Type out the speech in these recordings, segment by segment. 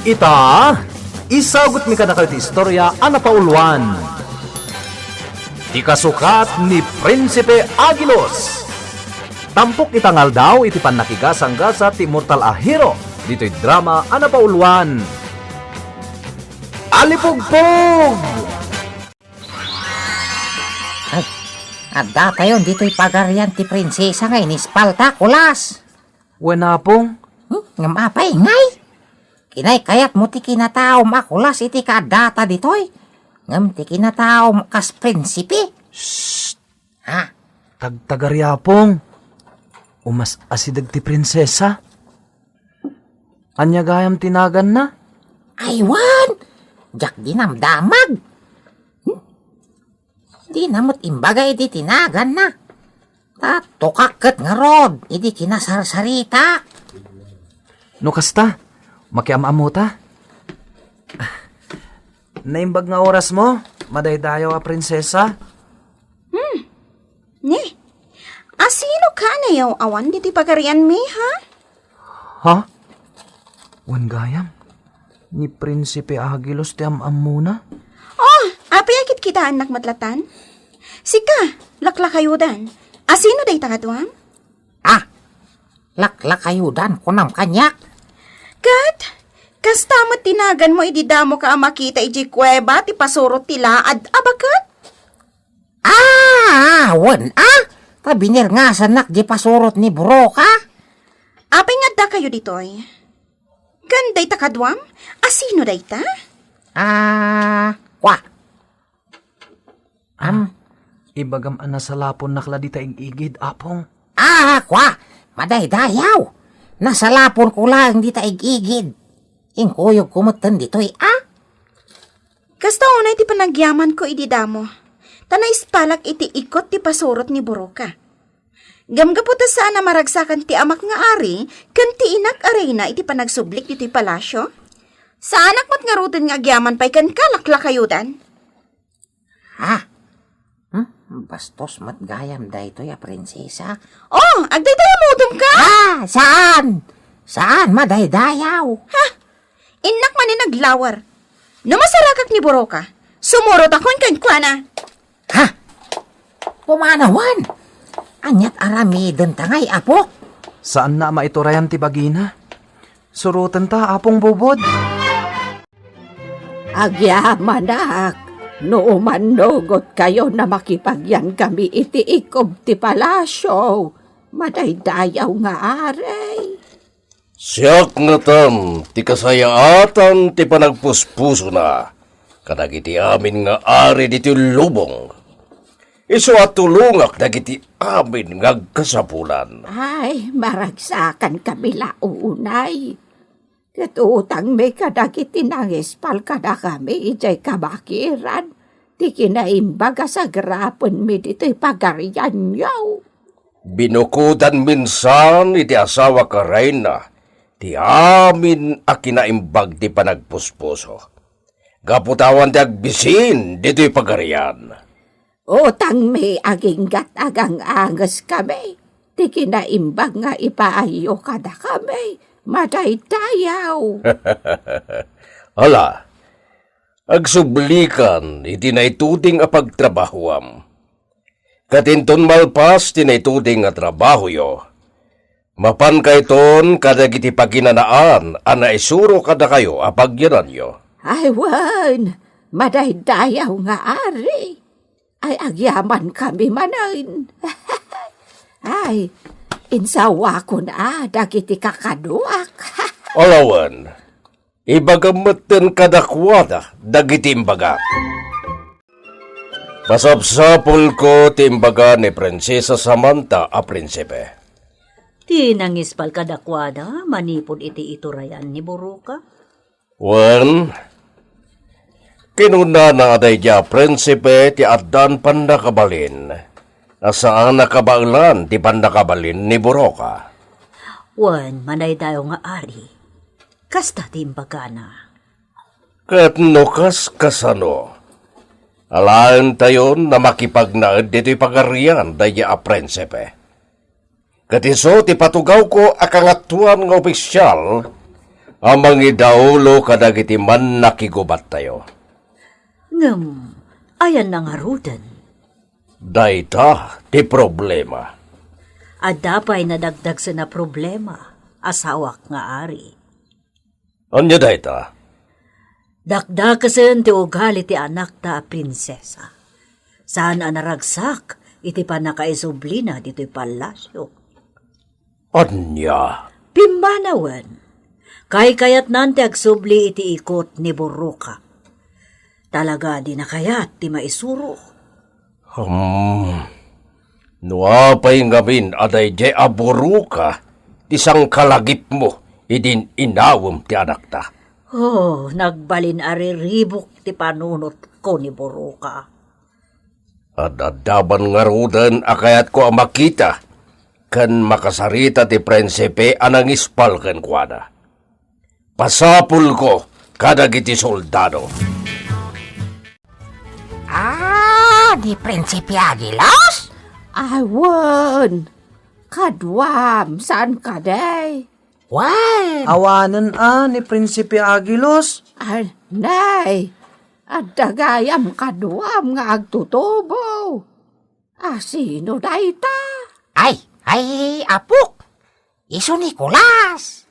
Ita, isagot mi kada kayo ti istorya ana pauluan. Di kasukat ni Prinsipe Agilos. Tampok itangal daw iti panakigasang-gasa ti Mortal a Hero. Dito'y drama ana pauluan. Alipugpog! Ay, adda tayo dito'y pagarian ti prinsesa ngay ni Spalta kulas. Wenapong? Ngamapay ngay. Kinay kayat mo ti kinataom akulas iti kadata dito'y. Ngam ti kinataom kas prinsipe. Shhh! Ha? Tagtagaryapong. Umas asidag ti prinsesa. Anya gayam tinagan na? Aywan! Jak dinamdamag. Di namot imbaga iti tinagan na. Tukakket nga rod, iti kinasarsarita. No kasta, makiamamo ta. Naimbag nga oras mo, madaydayo a prinsesa. Ne, asino ka na yaw awan diti pagarian mi, ha? Ha? Wan gayam, ni Prinsipe Agilos ti amam muna. Oh, api akit kita anak matlatan. Sika, laklakayudan. Asino day takatuam? Ah, laklakayudan ko nam kanyak. Kat, kastamat tinagan mo ididamo ka makita iji kuweba ti pasurot ti laad abakat? Wan Tabinir nga sanak di pasurot ni Broka. Apay nga da kayo ditoy. Ganday takadwam? Asino day ta? Kwa. Ibagam ana sa lapon nakla di taing igid, apong. Kwa. Madaydayaw. Nasa lapon ko lang di taigigid. Ingkuyog kumutan dito'y Kasta unay ti panagyaman ko ididamo. Tanay spalak iti ikot ti pasurot ni Broka. Gamgaputa saan na maragsakan ti amak nga ari, kan ti inak arena iti panagsublik iti palasyo. Sa anak mat nga rutin nga agyaman pa'y kan kalaklakayudan. Bastos matgayam da ito ya prinsesa. Oh, agdaydayaw modom ka? Saan? Saan madaydayaw? Inak man naglawar. Namasarakak ni Broka. Sumurot akong kankwana. Pumanawan. Anyat aramidon tangay, apo. Saan na maiturayan ti bagina? Surutan ta, apong bubod. Agyamanak, nooman nogot kayo na makipagyan kami iti ikob ti palasyo. Madaydayaw nga aray. Siyak nga tam, ti kasayaatan ti panagpuspuso na. Kadagiti amin nga ari diti lubong. Isu at tulungak dagiti amin nga kasapulan. Ay, maragsakan kami launay. Katutang may kadagiti nangispal kada kami ijay kabakiran. Di kinaimbaga sa grapon mi dito'y pagarian yaw. Binukudan minsan iti asawa ka Reyna, ti amin a kinaimbag ti panagpuspuso. Gaputawan ti agbisin dito'y pagarian. Utang may aginggat agang angas kami. Di kinaimbag nga ipaayo kada kami. Madaydayaw. Hala, agsublikan iti naituding a pagtrabahuam. Katinton malpas ti naituding a trabaho yo. Mapan kayton kadagiti paginanaan a naisuro kada kayo a pagyanan yo. Aywan, madaydayaw nga ari. Ay agyaman kami manan. Ay, insawa ko na dagiti kakaduak. Olawan, ibagamutin kadakwada dagiti imbaga. Pasapsapol ko ti imbaga ni Prinsesa Samantha a prinsipe. Ti nangispal kadakwada, manipod iti iturayan ni Broka. Wan, kinuna na aday dia prinsipe ti addan pandakabalin. Nasaan nakabaulan ti pandakabalin ni Broka. Wan, manaydayo nga ari. Kasta ti imbagana. Kat nukas kasano. Alaan tayon na makipagnaad dito'y pagarian daya a prinsipe. Katiso ti patugaw ko akangatuan nga opisyal Amang idaulo kadagiti man nakigubat tayo. Ngam, ayan na nga ruden. Dayta ti problema. Adapay nadagdag sa na problema, asawak nga ari. Anya dayta? Dakdakasen ti ugali ti anak ta a prinsesa. Saan naragsak, iti pa nakaisublina dito'y palasyo. Anya? Pimbanawan, kay kayat nante agsubli iti ikot ni Boroka. Talaga di na kayat ti maisuro. Nuapay ngamin aday jay aburuka, isang kalagip mo, idin inawom ti anak ta. Oh, nagbalin ariribok ti panunot ko ni Boroka. At adaban nga rudan akayat ko ang makita, kan makasarita ti prinsipe anang ispal kan kuana. Pasapul ko kadagiti soldado. Di Prinsipe Agilos? Awan! Kadwam, saan ka day? Well, Awanan ni Prinsipe Agilos. Nay, at dagayam kadwam nga agtutubo. Sino day ta? ay, apok. Iso Nicolas.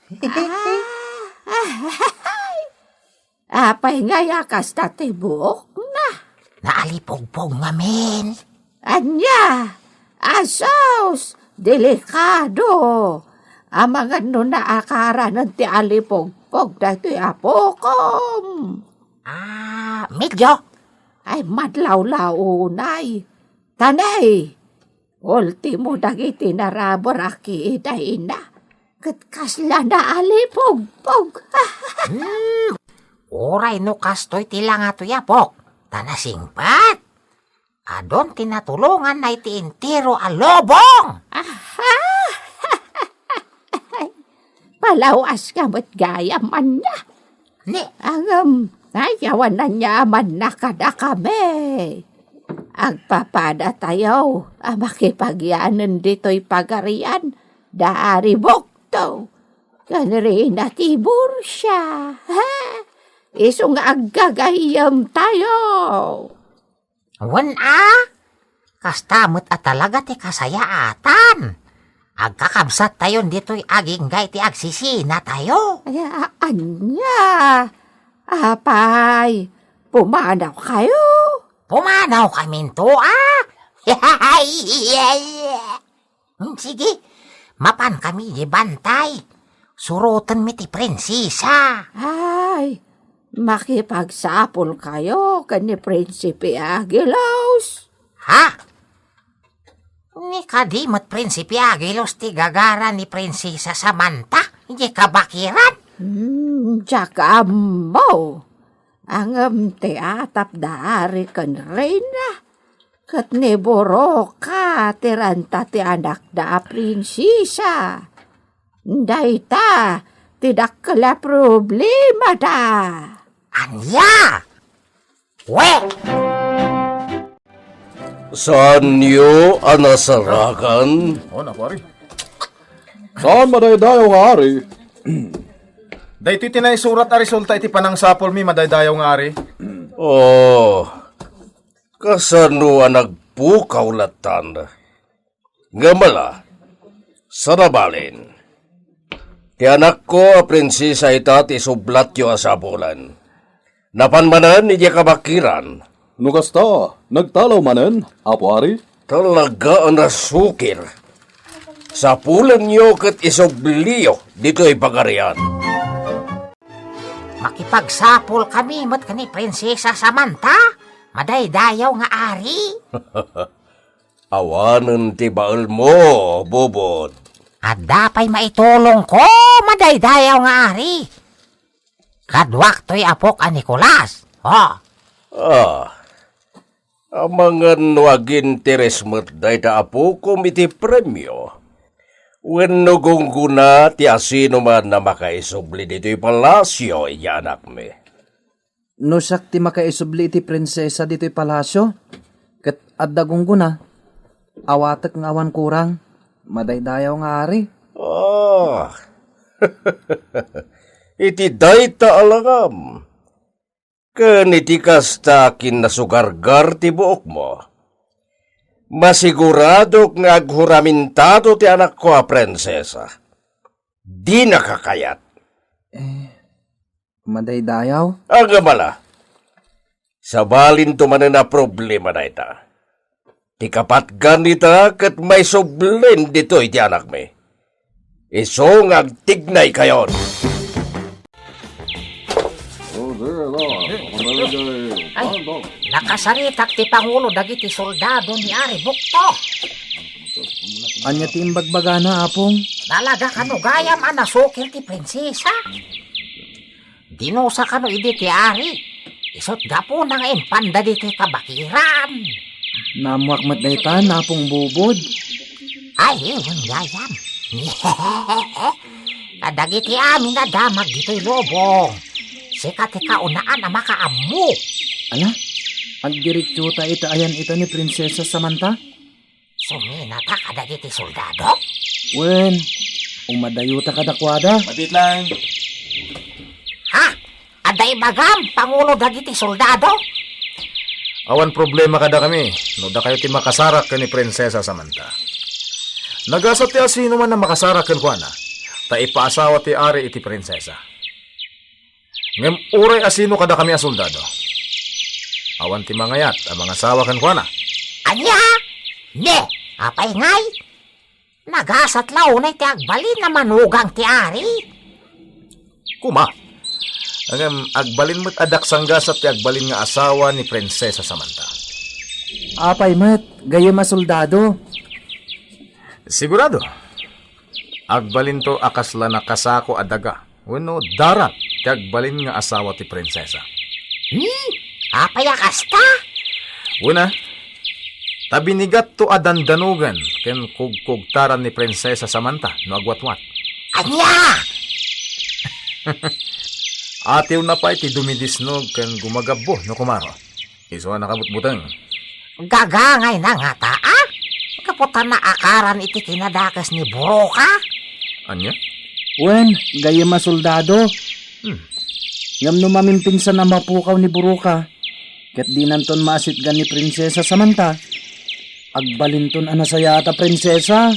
Apay nga yakas tatibok na. Naalipogpog ngamin. Anya, asos, delikado. Ang mga naakara ng ti alipogpog dato'y apokom. Medyo. Ay madlaw-launay. Tanay, ultimo dagiti narabor aki iday na. Katkasla na alipogpog. Oray no kastoy tilang ato yapok. Tanasingpat. Adon tinatulungan na iti intiro a lobong. Palawas ka mo't gaya man na. Ni, Ayawan na niya man na kada kami. Agpapada tayo, makipagyanan dito'y pagarian, daari bokto. Ganrin na tibur siya. Isong aggagayam tayo. wan kastamot at talaga ti kasayaatan. Agkakabsat tayon dito'y aginggay ti agsisina tayo. Anya, apay, pumanaw kayo. Pumanaw kami to, Sige, mapan kami di bantay. Surutan mi ti prinsesa. Ay, makipagsapol kayo ni Prinsipe Agilos. Ha? Ni kadimot Prinsipe Agilos ti gagara ni prinsesa Samantha. Hindi ka bakiran? Tsaka mo, ang teatap dari kan reyna. Kat ni Boroka tiranta ti anak da prinsesa. Dayta, tidak kala problema da. Anya! We! Saan niyo anasarakan? Saan madaydayaw nga ari? Dahito tinaysurat a resulta iti panang sapol mi madaydayaw nga ari. Oh, kasano ang nagpukaw latan? Ngamala, sarabalin. Ti anak ko, prinsesa ita, ti sublat yo asabulan. Napanmanan, hindi kabakiran. Nukas ta, nagtalaw manen, apo ari? Talaga ang nasukir. Sa pulan nyo kat isobliyo, dito'y pagarian. Makipagsapol kami mo't kani prinsesa Samantha. Madaydayaw nga ari. Awanan ti baal mo, bubod. At dapay maitulong ko, madaydayaw nga ari. Kadwak to'y apok a Nicolas. Ang mga nuagin teresmet day ta apo iti premyo. Wenno gungguna ti asino man na makaisubli dito'y palasyo, iya anak me. No sak ti makaisubli iti prinsesa dito'y palasyo. Kat addagong guna. Awatek ng awan kurang. Madaydayaw nga ari. iti dayta alangam. Ken iti kasta kinasugargar ti buok mo. Masigurado nga aghuramentado ti anak ko a prinsesa. Di nakakayat. Madaydayaw? Agamala. Sabalin to man na problema na ita. Ti kapat ganita kat may sublin dito iti anak me. Iso nga agtignay kayon. Ay, nakasaritak ti Pangulo dagiti soldado ni Ari Bukto. Anya ti imbagbagana, apong? Nalaga kano gayam anasukil ti prinsesa. Dinusa kano idi ti Ari. Isot gapo nang impanda dito kabakiran. Namuak matdaytan, apong bubod. Ay, yung gayam. Kadagiti amin na damag dito'y lobong. Sikat kaunaan na makaamu. Ala, agdiretsuta ita ayan ita ni Prinsesa Samantha? Suminata kadagiti soldado. Wen, umadayuta kadakwada. Matit lang. Ha? Aday magam, Pangulo dagiti soldado? Awan problema kada kami. No da kayo ti makasarak ka ni Prinsesa Samantha. Nagasat ti asino man na makasarak kan kuana. Ta ipaasawa ti Ari iti prinsesa. Ngem uray asino kada kami a soldado. Awan ti mangayat ang mga sawa kan kuana. Anya? Ne, apay ngay. Nagasat launay ti agbalin na manugang ti Ari. Kuma. Ngem agbalin mo't adak sanggasat ti agbalin nga asawa ni Prinsesa Samantha. Apay met, gayam a soldado. Sigurado. Agbalin to akasla na kasako adaga. Wano darat ti agbalin nga asawa ti prinsesa. Apay akasta? Una, tabinigat to adandanugan ken kugkugtaran ni Prinsesa Samantha no agwatwat. Anya? Atiw na pa iti dumidisnog ken gumagabo no kumaro. Iso na nakabutbuteng. Gagangay na nga ta, ah? Kaputan na akaran iti kinadakas ni Buroka? Anya? Wen, gayam a soldado. Ngam no mamimpinsan na mapukaw ni Buruka. Ket di nanton maasit gan ni Prinsesa Samantha. Agbalinton anasayata prinsesa.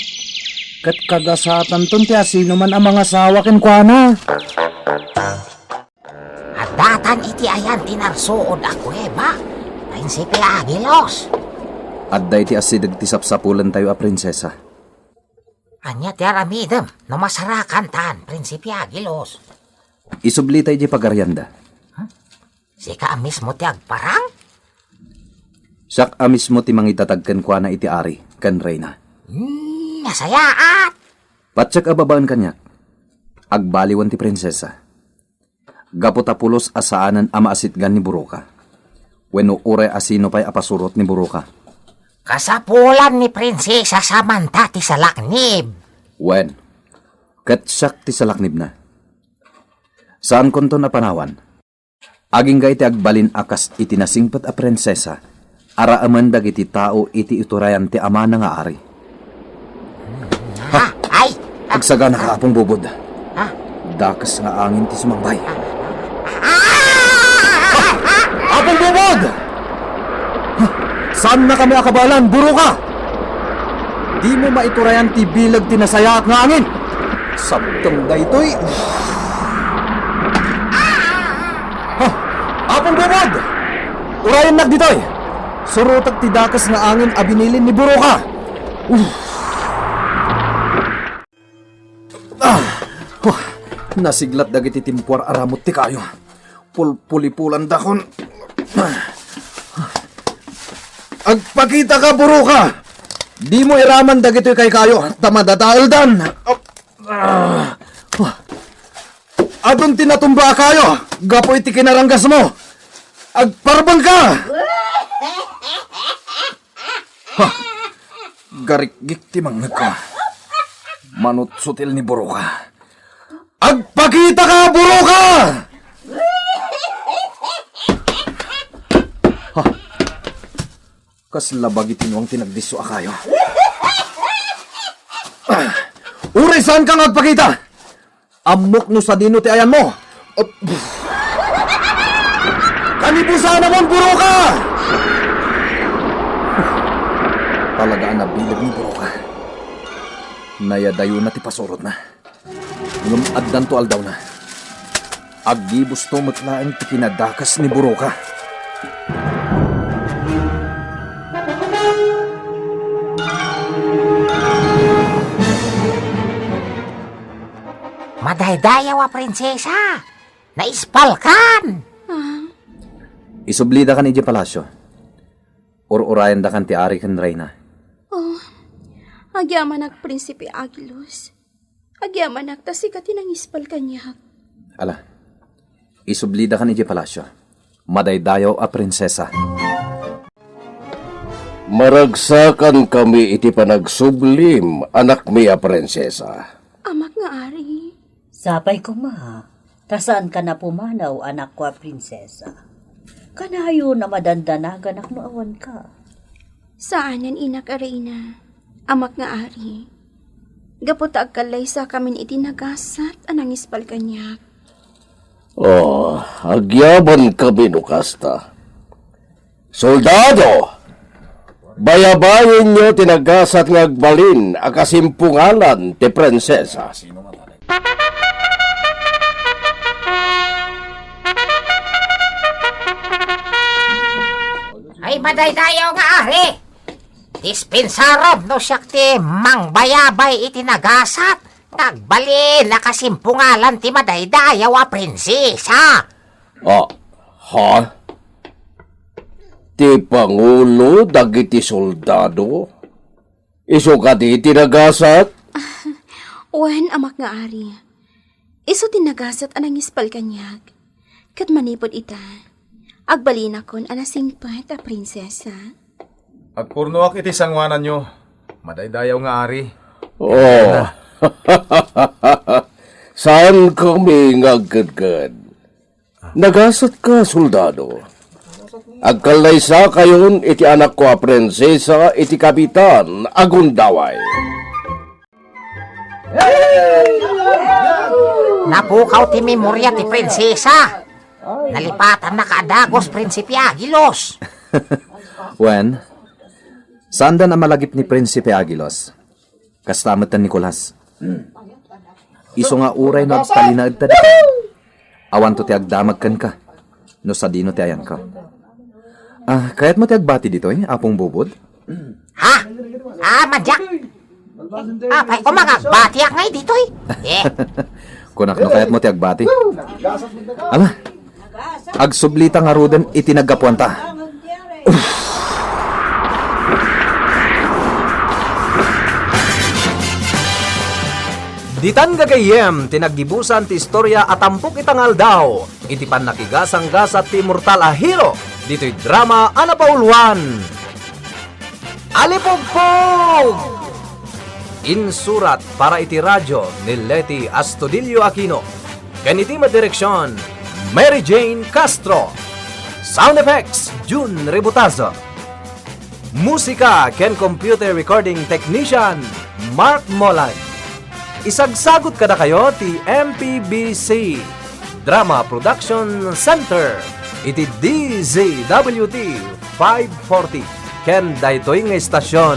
Ket kagasatan ton ti asino man ang mga sawa ken kuana. At datan iti ayan tinarsuod a kuweba. Prinsipe Agilos. Adday ti asidag ti sapsapulan tayo a prinsesa. Anya ti aramidem, no masarakan tan, Prinsipe Agilos. Isubli tayo di pagaryanda. Sika mismo ti agparang? Sak a mismo ti mangitatag ken kuana iti Ari ken Reyna. Nasayaat! Patsak a babaan kanyak. Agbaliwan ti prinsesa. Gaputapulos asaanan a maasitgan ni Buruka. Wenno ure asino pa'y apasurot ni Buruka. Kasapulan ni Prinsesa Samantha ti salaknib. Wen, katsak ti salaknib na. Saan konto na panawan? Aging gay ti agbalin akas iti nasingpat a prinsesa, araaman dagiti tao iti iturayan ti ama na nga Ari. Ha? Ay! Agsaga na kaapong bubod. Ha? Dakas nga angin ti sumambay. Apong bubod! Saan na kami akabalan, Buruka? Di mo maiturayan ti bilag tinasaya at nga angin. Sabtang daytoy. Ha! Apong bubod! Urayan nag ditoy. Surutag ti dakas nga angin abinilin ni Buruka. Nasiglat dagiti timpuar aramot ti kayo. Pulpulipulan dakon. Agpakita ka, Buruka! Di mo iraman dagito kay kayo, tamadataaldan! Adon tinatumba kayo, gapo iti kinaranggas mo! Agparbang ka! Garikgik ti mangag ka. Manut sutil ni Buruka. Agpakita ka, Buruka! Kaslabag itinuang tinagdiso akayo. Uray, saan kang agpakita? Amok no sa dino ti ayan mo. Kanibusa naman, Buruka! Talaga ang nabilag ni Buruka. Nayadayo na ti pasurot na. Ngam addan to aldaw na. Aggibos to matlaeng ti kinadakas ni Buruka. Madaydayaw a prinsesa! Naispalkan! Isublida ka ni Di Palasyo. Urayan da kan ti ari kan Reyna. Agyaman ak Prinsipe Agilos. Agyaman ak tasika tinangispal kanyak. Ala, isublida ka ni Di Palasyo. Madaydayaw a prinsesa. Maragsakan kami iti panagsublim, anak mi a prinsesa. Amak nga ari. Sapay ko ma, tasaan ka na pumanaw, anak ko, prinsesa. Kanayo na madandanagan ak awan ka. Saanan inak arena? Amak nga ari. Gaputa agkalay sa kamin itinagasat anang ispal kanyak. Oh, agyaban kami no kasta. Soldado! Bayabayin nyo tinagasat ng agbalin akasimpungalan ti prinsesa. Ay madaydayaw nga ari! Dispensarom no siyak ti mangbayabay itinagasat. Nagbalin nakasimpungalan ti madaydayaw a prinsesa. Ha? Ti Pangulo dagiti soldado? Iso ka di tinagasat? Wen amak nga ari. Iso tinagasat anang ispal kanyak. Kat manipod ita. Agbalin akon anasingpat a prinsesa. Agpurnoak iti sangwanan nyo. Madaydayaw nga ari. Oh. Saan kami ngagkadkad? Nagasat ka, soldado. Agkalaysa kayon iti anak ko a prinsesa iti kapitan agundaway. Napukaw ti memorya ti prinsesa. Nalipatan na kaadagos Prinsipe Agilos. Wen, saan da na malagip ni Prinsipe Agilos? Kastamot na Nicolas. Iso nga uray no agtalinaad ta dito. Awan to ti agdamag kan ka. No sa dino ti ayan ka. Kaya't mo ti agbati dito apong bubod? Ha? Madyak? Pay ko magagbatiak ngay dito Kunak no kaya't mo ti agbati. Ala, agsublita nga ruden itinagapuan ta. Ditan gagayem, tinaggibusan ti istorya at tampok itangal daw. Iti pan nakigasang gasat ti mortal a hero. Dito'y drama anapauluan. Alipugpug! Insurat para iti radyo ni Leti Astudillo Aquino. Ganiti madireksyon, Mary Jane Castro. Sound effects, June Rebutazo. Musika ken computer recording technician, Mark Molay. Isagsagot kada kayo ti MPBC Drama Production Center iti DZWT 540 ken daytoy nga istasyon